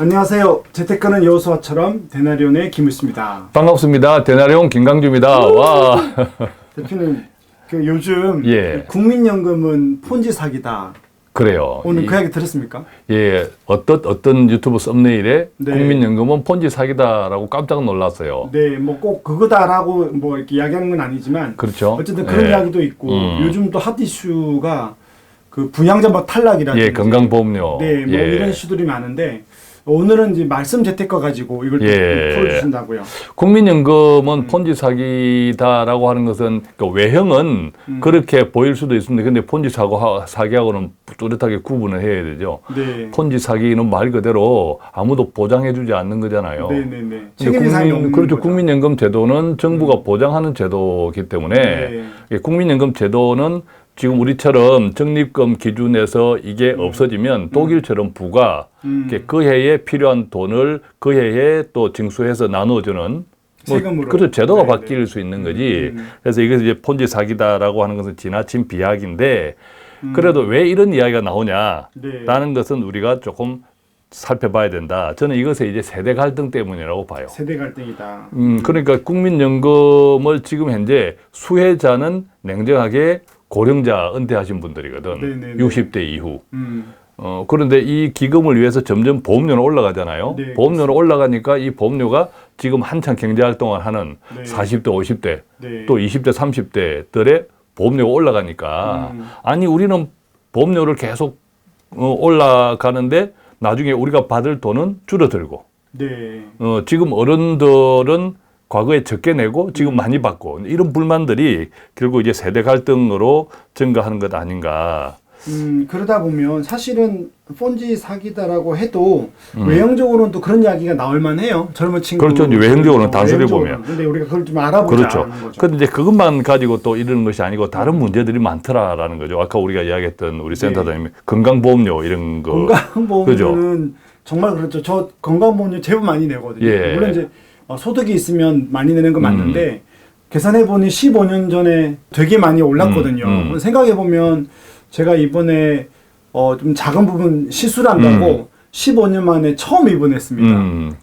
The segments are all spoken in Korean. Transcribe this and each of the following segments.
안녕하세요. 재테크는 여호수아처럼 데나리온의 김일수입니다. 반갑습니다. 데나리온 김강주입니다. 와. 대표님, 요즘 예. 국민연금은 폰지 사기다. 그래요. 오늘 그 이야기 들었습니까? 예. 어떤 유튜브 썸네일에 네. 국민연금은 폰지 사기다라고 깜짝 놀랐어요. 네, 뭐 꼭 그거다라고 뭐 이렇게 이야기하는 건 아니지만, 그렇죠. 어쨌든 그런 예. 이야기도 있고, 요즘 또 핫 이슈가 그 부양자 뭐 탈락이라든지, 예, 건강보험료. 네, 뭐 예. 이런 이슈들이 많은데. 오늘은 이제 말씀 재테크 가지고 이걸 좀 예. 풀어주신다고요. 국민연금은 폰지 사기다라고 하는 것은 그 외형은 그렇게 보일 수도 있습니다. 근데 폰지 사기하고는 뚜렷하게 구분을 해야 되죠. 네. 폰지 사기는 말 그대로 아무도 보장해주지 않는 거잖아요. 네네네. 책임이상이 없는 그렇죠. 거죠. 국민연금 제도는 정부가 보장하는 제도이기 때문에 네. 국민연금 제도는 지금 우리처럼 적립금 기준에서 이게 없어지면 독일처럼 부가 그 해에 필요한 돈을 그 해에 또 징수해서 나눠주는 세금으로. 그런 제도가 네네. 바뀔 수 있는 거지. 그래서 이것이 이제 폰지 사기다라고 하는 것은 지나친 비약인데 그래도 왜 이런 이야기가 나오냐라는 것은 우리가 조금 살펴봐야 된다. 저는 이것의 이제 세대 갈등 때문이라고 봐요. 세대 갈등이다. 그러니까 국민연금을 지금 현재 수혜자는 냉정하게 고령자 은퇴하신 분들이거든. 네네네. 60대 이후. 그런데 이 기금을 위해서 점점 보험료는 올라가잖아요. 네, 보험료는 올라가니까 이 보험료가 지금 한창 경제활동을 하는 네. 40대, 50대, 네. 또 20대, 30대들의 보험료가 올라가니까 아니 우리는 보험료를 계속 올라가는데 나중에 우리가 받을 돈은 줄어들고 네. 지금 어른들은 과거에 적게 내고 지금 많이 받고 이런 불만들이 결국 이제 세대 갈등으로 증가하는 것 아닌가. 그러다 보면 사실은 폰지 사기다라고 해도 외형적으로는 또 그런 이야기가 나올 만해요. 젊은 친구. 그렇죠. 이제 외형적으로는 단순히 보면. 근데 우리가 그걸 좀 알아보자. 그렇죠. 하는 거죠. 그런데 이제 그것만 가지고 또 이러는 것이 아니고 다른 문제들이 많더라라는 거죠. 아까 우리가 이야기했던 우리 센터장님이 건강보험료 이런 거. 건강보험료는 정말 그렇죠. 저 건강보험료 제법 많이 내거든요. 예. 물론 이제 소득이 있으면 많이 내는 건 맞는데 계산해보니 15년 전에 되게 많이 올랐거든요. 생각해보면 제가 이번에 좀 작은 부분 시술을 한다고 15년 만에 처음 입원했습니다.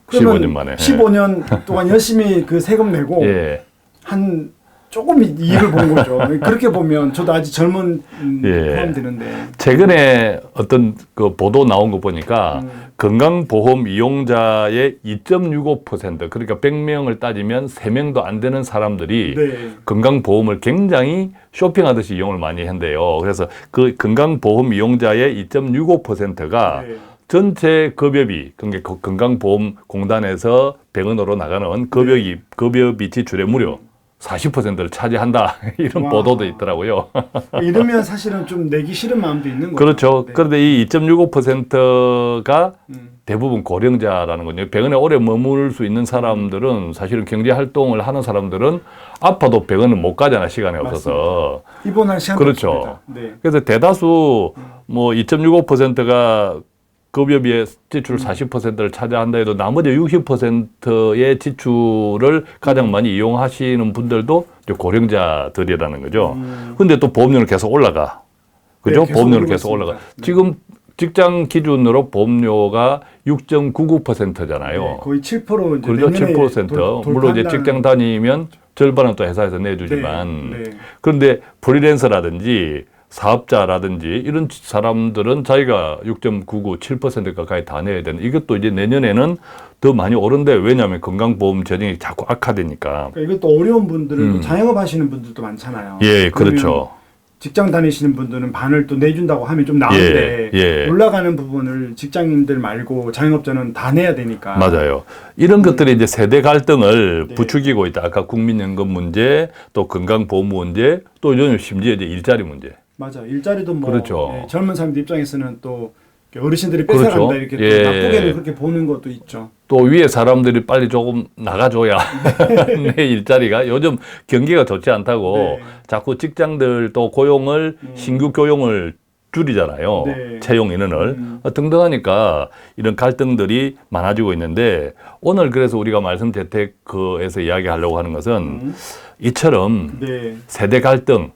15년 만에. 15년 동안 열심히 그 세금 내고 예. 한 조금 이익을 본 거죠. 그렇게 보면 저도 아직 젊은 예. 포함되는데. 최근에 어떤 그 보도 나온 거 보니까 건강보험 이용자의 2.65% 그러니까 100명을 따지면 3명도 안 되는 사람들이 네. 건강보험을 굉장히 쇼핑하듯이 이용을 많이 한대요. 그래서 그 건강보험 이용자의 2.65%가 네. 전체 급여비, 그러니까 건강보험공단에서 병원으로 나가는 급여비 지출의 무려 40%를 차지한다. 이런 와. 보도도 있더라고요. 이러면 사실은 좀 내기 싫은 마음도 있는 거죠. 그렇죠. 네. 그런데 이 2.65%가 대부분 고령자라는 거죠. 병원에 오래 머물 수 있는 사람들은 사실은 경제 활동을 하는 사람들은 아파도 병원을 못 가잖아. 시간이 없어서. 입원할 시간도 그렇죠. 없습니다. 네. 그래서 대다수 뭐 2.65%가 급여비의 지출 40%를 차지한다 해도 나머지 60%의 지출을 가장 많이 이용하시는 분들도 이제 고령자들이라는 거죠. 근데 또 보험료는 계속 올라가. 그죠? 네, 계속 보험료는 오르고 계속 올라가. 있습니다. 네. 지금 직장 기준으로 보험료가 6.99%잖아요. 네, 거의 7% 이제 그렇죠? 내년에 7%. 물론 이제 돌파한다는- 직장 다니면 절반은 또 회사에서 내주지만. 네, 네. 그런데 프리랜서라든지 사업자라든지 이런 사람들은 자기가 6.99, 7% 가까이 다 내야 되는 이것도 이제 내년에는 더 많이 오른데 왜냐하면 건강보험 재정이 자꾸 악화되니까. 그러니까 이것도 어려운 분들은 또 자영업 하시는 분들도 많잖아요. 예, 그러면 그렇죠. 직장 다니시는 분들은 반을 또 내준다고 하면 좀 나은데 예. 올라가는 부분을 직장인들 말고 자영업자는 다 내야 되니까. 맞아요. 이런 것들이 이제 세대 갈등을 네. 부추기고 있다. 아까 국민연금 문제, 또 건강보험 문제, 또 요즘 심지어 이제 일자리 문제. 맞아. 일자리도 뭐 그렇죠. 예, 젊은 사람들 입장에서는 또 어르신들이 그렇죠. 뺏어간다 이렇게 예. 또 나쁘게는 그렇게 보는 것도 있죠. 또 위에 사람들이 빨리 조금 나가줘야 내 일자리가 요즘 경기가 좋지 않다고 네. 자꾸 직장들 또 고용을 신규 고용을 줄이잖아요. 네. 채용 인원을 등등 하니까 이런 갈등들이 많아지고 있는데 오늘 그래서 우리가 말씀 재테크에서 이야기하려고 하는 것은 이처럼 네. 세대 갈등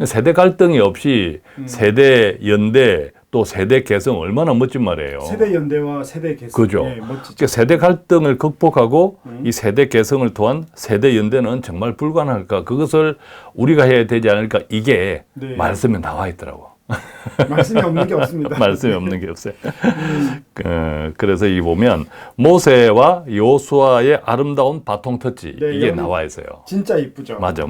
세대 갈등이 없이 세대, 연대 또 세대 개성 얼마나 멋진 말이에요. 세대 연대와 세대 개성. 그죠. 예, 멋지죠. 그러니까 세대 갈등을 극복하고 이 세대 개성을 통한 세대 연대는 정말 불가능할까? 그것을 우리가 해야 되지 않을까? 이게 네. 말씀에 나와 있더라고. 말씀이 없는 게 없습니다. 말씀이 없는 게 없어요. 그래서 이 보면 모세와 요수아의 아름다운 바통 터치 네, 이게 여기 나와 있어요. 진짜 이쁘죠. 맞아.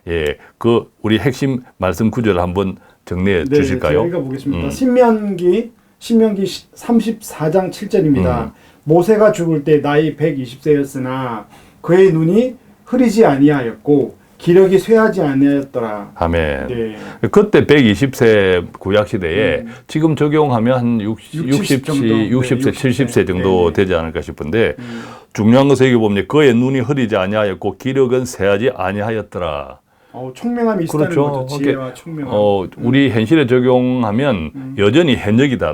예, 그 우리 핵심 말씀 구절을 한번 정리해 주실까요? 제가 읽어보겠습니다. 신명기 34장 7절입니다. 모세가 죽을 때 나이 120세였으나 그의 눈이 흐리지 아니하였고 기력이 쇠하지 아니하였더라. 아멘. 네. 그때 120세 구약 시대에 지금 적용하면 한 60세, 정도. 60세, 70세 정도 네. 되지 않을까 싶은데 중요한 것은 여기 보면 그의 눈이 흐리지 아니하였고 기력은 쇠하지 아니하였더라. 총명함이 있다는 그렇죠. 거죠. 지혜와 총명함. 우리 현실에 적용하면 여전히 현역이다.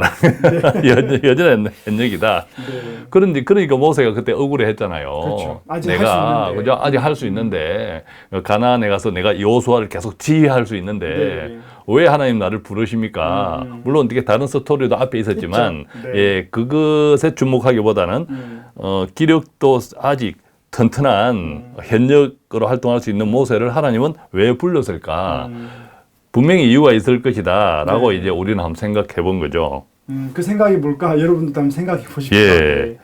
여전히 현역이다. 네. 그러니까 모세가 그때 억울해했잖아요. 그렇죠. 아직 내가 할 수 있는데. 그죠? 아직 할 수 있는데 가나안에 가서 내가 여호수아를 계속 지휘할 수 있는데 네. 왜 하나님 나를 부르십니까? 물론 이게 다른 스토리도 앞에 있었지만 있죠. 네. 예, 그것에 주목하기보다는 기력도 아직 튼튼한 현역으로 활동할 수 있는 모세를 하나님은 왜 불렀을까? 분명히 이유가 있을 것이다 라고 네. 이제 우리는 한번 생각해 본 거죠. 그 생각이 뭘까? 여러분들도 한번 생각해 보십시오. 예.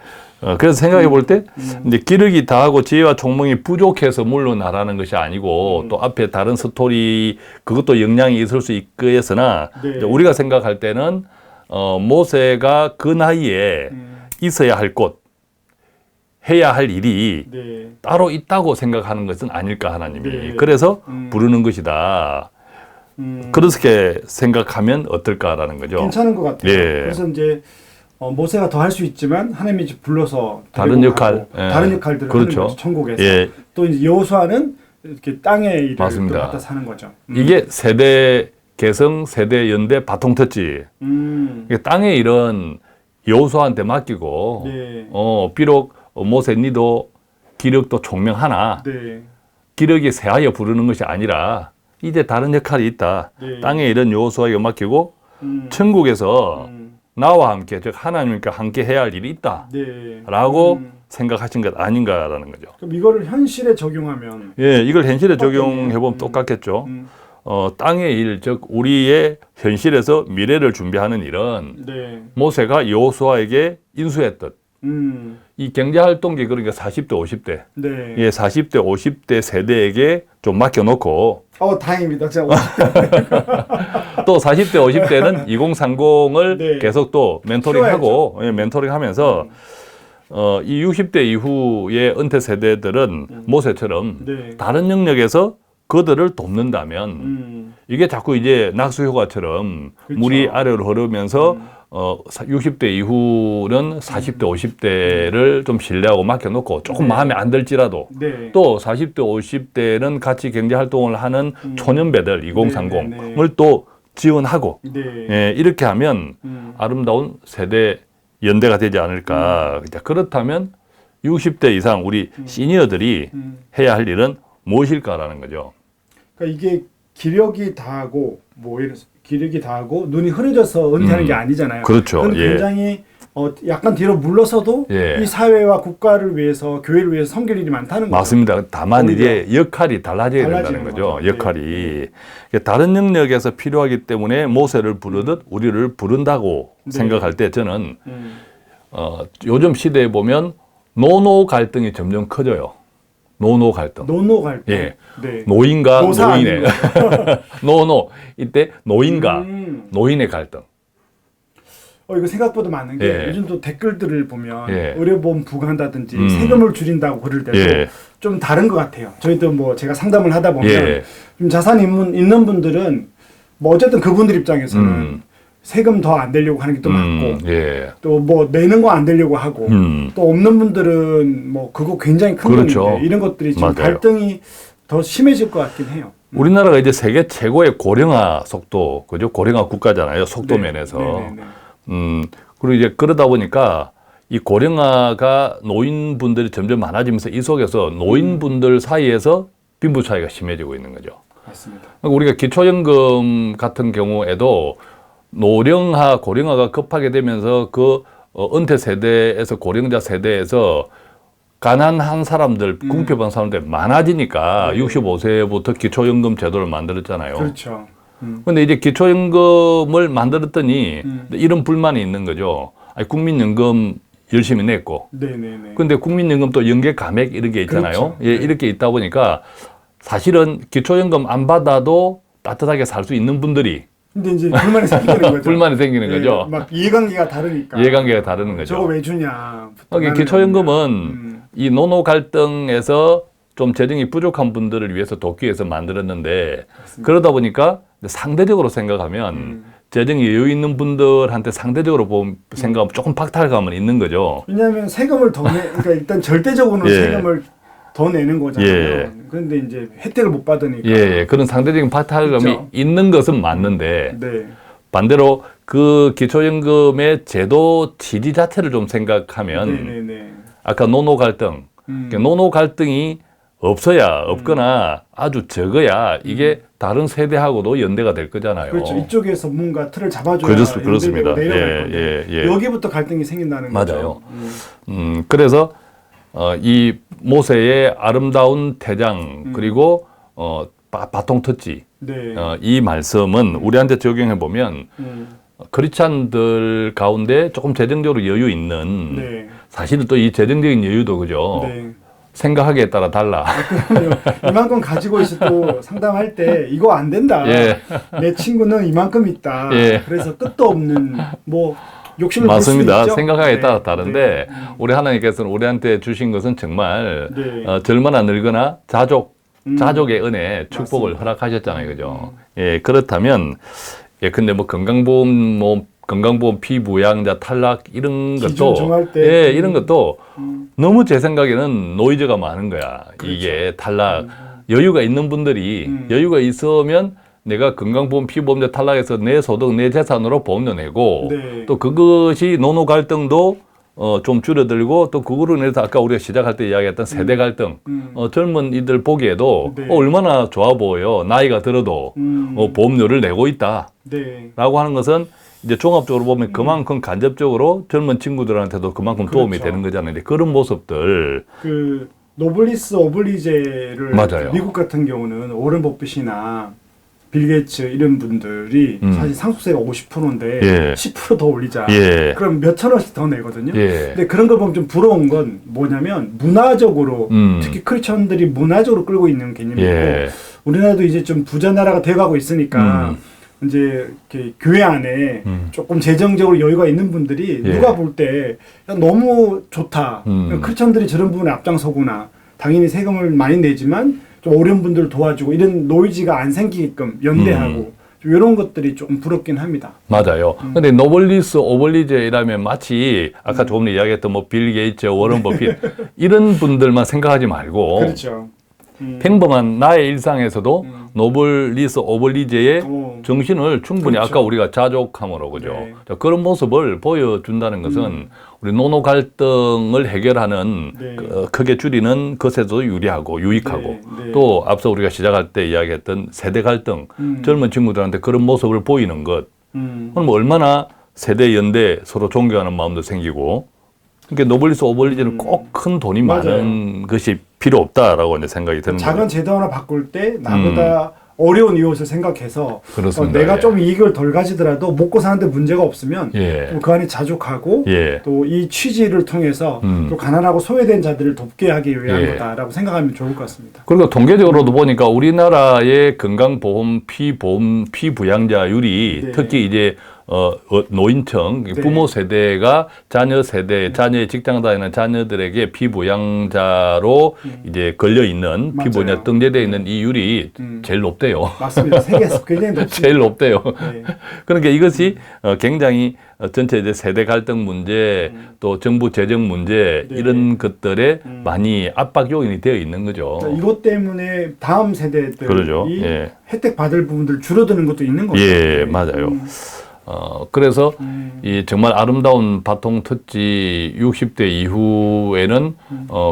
그래서 생각해 볼 때 이제 기력이 다하고 지혜와 총명이 부족해서 물러나라는 것이 아니고 또 앞에 다른 스토리 그것도 영향이 있을 수 있겠으나 네. 이제 우리가 생각할 때는 모세가 그 나이에 있어야 할 곳 해야 할 일이 네. 따로 있다고 생각하는 것은 아닐까 하나님이. 네. 그래서 부르는 것이다. 그렇게 생각하면 어떨까라는 거죠. 괜찮은 것 같아요. 예. 그래서 이제 모세가 더 할 수 있지만 하나님이 이제 불러서 다른 데리고 역할, 가고 예. 다른 역할들을 그렇죠. 하는 거죠. 천국에서. 예. 또 이제 여호수아는 이렇게 땅의 일을 맞습니다. 또 갖다 사는 거죠. 이게 세대 개성, 세대 연대, 바통 터치. 이게 땅의 일은 여호수아한테 맡기고 네. 비록 모세 니도 기력도 총명하나 네. 기력이 쇠하여 부르는 것이 아니라 이제 다른 역할이 있다. 네. 땅의 일은 여호수아에게 맡기고 천국에서 나와 함께 즉 하나님과 함께 해야 할 일이 있다. 네. 라고 생각하신 것 아닌가라는 거죠. 그럼 이거를 현실에 적용하면 예, 이걸 현실에 똑같겠네요. 적용해 보면 똑같겠죠. 음. 땅의 일, 즉 우리의 현실에서 미래를 준비하는 일은 네. 모세가 여호수아에게 인수했듯 이 경제활동기 그러니까 40대, 50대, 네. 예, 40대, 50대 세대에게 좀 맡겨놓고 다행입니다. 제가 또 40대, 50대는 2030을 네. 계속 또 멘토링하고 예, 멘토링하면서 이 60대 이후의 은퇴 세대들은 모세처럼 네. 다른 영역에서 그들을 돕는다면 이게 자꾸 이제 낙수 효과처럼 그렇죠. 물이 아래로 흐르면서 60대 이후는 40대, 50대를 좀 신뢰하고 맡겨놓고 조금 네. 마음에 안 들지라도 네. 또 40대, 50대는 같이 경제 활동을 하는 초년배들 2030을 네, 네. 또 지원하고 네. 예, 이렇게 하면 아름다운 세대 연대가 되지 않을까. 자, 그렇다면 60대 이상 우리 시니어들이 해야 할 일은 무엇일까라는 거죠. 그러니까 이게 기력이 다하고 기력이 다하고 눈이 흐려져서 은퇴하는 게 아니잖아요. 그렇죠. 그건 예. 굉장히 약간 뒤로 물러서도 예. 이 사회와 국가를 위해서 교회를 위해서 섬길 일이 많다는 거죠. 맞습니다. 다만 오히려 이제 역할이 달라져야 된다는 달라지는 거죠. 거죠. 역할이. 다른 영역에서 필요하기 때문에 모세를 부르듯 우리를 부른다고 네. 생각할 때 저는 요즘 시대에 보면 노노 갈등이 점점 커져요. 노노 갈등. 노노 갈등. 예. 네. 노인과 노사 노인의 노노 이때 노인과 노인의 갈등. 이거 생각보다 많은 게 예. 요즘 또 댓글들을 보면 예. 의료보험 부과한다든지 세금을 줄인다고 그럴 때도 예. 좀 다른 것 같아요. 저희도 뭐 제가 상담을 하다 보면 예. 좀 자산이 있는 분들은 뭐 어쨌든 그분들 입장에서는 세금 더 안 내려고 하는 게 또 많고 예. 또 뭐 내는 거 안 내려고 하고 또 없는 분들은 뭐 그거 굉장히 큰 그렇죠. 돈인데 이런 것들이 지금 맞아요. 갈등이 더 심해질 것 같긴 해요. 우리나라가 이제 세계 최고의 고령화 속도, 그죠? 고령화 국가잖아요. 속도 네. 면에서. 네네네. 그리고 이제 그러다 보니까 이 고령화가 노인분들이 점점 많아지면서 이 속에서 노인분들 사이에서 빈부 차이가 심해지고 있는 거죠. 맞습니다. 그러니까 우리가 기초연금 같은 경우에도 노령화, 고령화가 급하게 되면서 그 은퇴 세대에서 고령자 세대에서 가난한 사람들, 궁핍한 사람들 많아지니까 65세부터 기초연금 제도를 만들었잖아요. 그렇죠. 근데 이제 기초연금을 만들었더니 이런 불만이 있는 거죠. 아니, 국민연금 열심히 냈고. 네네네. 근데 국민연금 또 연계 감액 이런 게 있잖아요. 그렇죠. 예, 이렇게 있다 보니까 사실은 기초연금 안 받아도 따뜻하게 살 수 있는 분들이 근데 이제 불만이 생기는 거죠. 불만이 생기는 예, 거죠. 막 이해관계가 다르니까. 이해관계가 다르는 거죠. 저거 왜 주냐. 그러니까 기초연금은 이 노노 갈등에서 좀 재정이 부족한 분들을 위해서 돕기 위해서 만들었는데 맞습니다. 그러다 보니까 상대적으로 생각하면 재정이 여유 있는 분들한테 상대적으로 생각하면 조금 박탈감은 있는 거죠. 왜냐하면 세금을 더 그러니까 일단 절대적으로는 예. 세금을 더 내는 거잖아요. 예. 그런데 이제 혜택을 못 받으니까. 예, 그런 상대적인 박탈감이 그렇죠. 있는 것은 맞는데 네. 반대로 그 기초연금의 제도 취지 자체를 좀 생각하면 네네네. 아까 노노 갈등, 그러니까 노노 갈등이 없거나 아주 적어야 이게 다른 세대하고도 연대가 될 거잖아요. 그렇죠. 이쪽에서 뭔가 틀을 잡아줘야 그렇습니다. 연대되고 내려갈 건데 예, 예. 여기부터 갈등이 생긴다는 거죠. 맞아요. 그래서 이 모세의 아름다운 태장 그리고 바통 터치 네. 이 말씀은 우리한테 적용해 보면 크리스찬들 가운데 조금 재정적으로 여유 있는 네. 사실은 또 이 재정적인 여유도 그죠. 네. 생각하기에 따라 달라. 그럼요. 이만큼 가지고 있어도 상담할 때 이거 안 된다. 예. 내 친구는 이만큼 있다. 예. 그래서 끝도 없는 뭐 욕심을 낼 수 맞습니다. 있죠. 생각하기에 네. 따라 다른데 네. 우리 하나님께서는 우리한테 주신 것은 정말 네. 젊거나 늙거나 자족의 은혜, 축복을 맞습니다. 허락하셨잖아요. 그죠? 예, 그렇다면 근데 뭐 건강보험 피부양자 탈락 이런 기준 것도 정할 때 예, 이런 것도 너무 제 생각에는 노이즈가 많은 거야. 그렇죠. 이게 탈락 여유가 있는 분들이 여유가 있으면 내가 건강보험 피부보험자 탈락해서 내 소득, 내 재산으로 보험료 내고 네. 또 그것이 노노 갈등도 좀 줄어들고 또 그거로 인해서 아까 우리가 시작할 때 이야기했던 세대 갈등 젊은 이들 보기에도 네. 얼마나 좋아 보여요. 나이가 들어도 보험료를 내고 있다. 네. 라고 하는 것은 이제 종합적으로 보면 그만큼 간접적으로 젊은 친구들한테도 그만큼 도움이 그렇죠. 되는 거잖아요. 근데 그런 모습들 그 노블리스 오블리제를 맞아요. 미국 같은 경우는 오런 버핏이나 빌 게이츠 이런 분들이 사실 상속세가 50%인데 예. 10%더 올리자. 예. 그럼 몇천 원씩 더 내거든요. 예. 근데 그런 걸 보면 좀 부러운 건 뭐냐면 문화적으로 특히 크리스천들이 문화적으로 끌고 있는 개념이고 예. 우리나라도 이제 좀 부자 나라가 돼가고 있으니까 이제 이렇게 교회 안에 조금 재정적으로 여유가 있는 분들이 예. 누가 볼 때 너무 좋다. 크리스천들이 저런 부분에 앞장서구나. 당연히 세금을 많이 내지만 좀 어려운 분들을 도와주고 이런 노이즈가 안 생기게끔 연대하고 좀 이런 것들이 조금 부럽긴 합니다. 맞아요. 근데 노블리스 오블리제라면 마치 아까 조금 전에 이야기했던 뭐 빌 게이츠, 워런 버핏 이런 분들만 생각하지 말고 그렇죠. 평범한 나의 일상에서도 노블리스 오블리제의 오. 정신을 충분히 그렇죠. 아까 우리가 자족함으로 그죠. 네. 자, 그런 모습을 보여준다는 것은 우리 노노 갈등을 해결하는 네. 크게 줄이는 것에도 유리하고 유익하고 네, 네. 또 앞서 우리가 시작할 때 이야기했던 세대 갈등 젊은 친구들한테 그런 모습을 보이는 것 그럼 얼마나 세대 연대 서로 존경하는 마음도 생기고 그러니까 노블리스 오블리제는 꼭 큰 돈이 맞아요. 많은 것이 필요 없다라고 이제 생각이 드는 거예요. 작은 제도 하나 바꿀 때 나보다 어려운 이웃을 생각해서 그렇습니다. 내가 예. 좀 이익을 덜 가지더라도 먹고 사는데 문제가 없으면 예. 또 그 안에 자족하고 예. 또 이 취지를 통해서 또 가난하고 소외된 자들을 돕게 하기 위한 예. 거다라고 생각하면 좋을 것 같습니다. 그리고 통계적으로도 보니까 우리나라의 건강보험 피부양자율이 네. 특히 이제 노인층 네. 부모 세대가 자녀 세대 자녀의 직장 다니는 자녀들에게 피부양자로 이제 걸려 있는 맞아요. 피부양자 등재되어 있는 이율이 제일 높대요. 맞습니다. 세계에서 굉장히 높습니다. 제일 높대요. 네. 그러니까 이것이 굉장히 전체 이제 세대 갈등 문제 또 정부 재정 문제 네. 이런 것들에 많이 압박 요인이 되어 있는 거죠. 그러니까 이것 때문에 다음 세대들이 그러죠. 예. 혜택 받을 부분들 줄어드는 것도 있는 거죠. 예, 맞아요. 그래서 이 정말 아름다운 바통 터치 60대 이후에는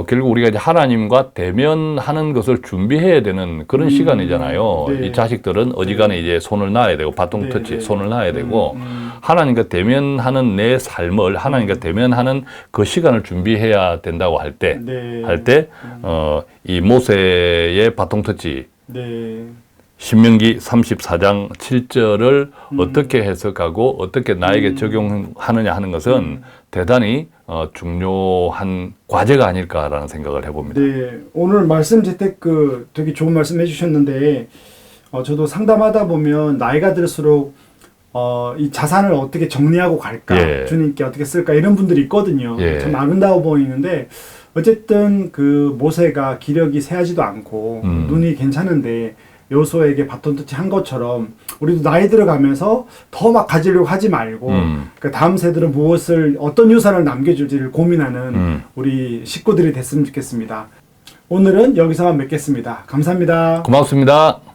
결국 우리가 이제 하나님과 대면하는 것을 준비해야 되는 그런 시간이잖아요. 네. 이 자식들은 어지간해 이제 손을 놔야 되고 바통 네, 터치에 네. 손을 놔야 되고 하나님과 대면하는 내 삶을 하나님과 대면하는 그 시간을 준비해야 된다고 할 때 네. 이 모세의 바통 터치 네. 신명기 34장 7절을 어떻게 해석하고 어떻게 나에게 적용하느냐 하는 것은 대단히 중요한 과제가 아닐까라는 생각을 해봅니다. 네, 오늘 말씀 재테크 되게 좋은 말씀 해주셨는데, 저도 상담하다 보면 나이가 들수록 이 자산을 어떻게 정리하고 갈까, 예. 주님께 어떻게 쓸까 이런 분들이 있거든요. 예. 참 아름다워 보이는데 어쨌든 그 모세가 기력이 쇠하지도 않고 눈이 괜찮은데 여호수아에게 바톤 터치 한 것처럼 우리도 나이 들어가면서 더 막 가지려고 하지 말고 그러니까 다음 세대는 무엇을 어떤 유산을 남겨줄지를 고민하는 우리 식구들이 됐으면 좋겠습니다. 오늘은 여기서만 맺겠습니다. 감사합니다. 고맙습니다.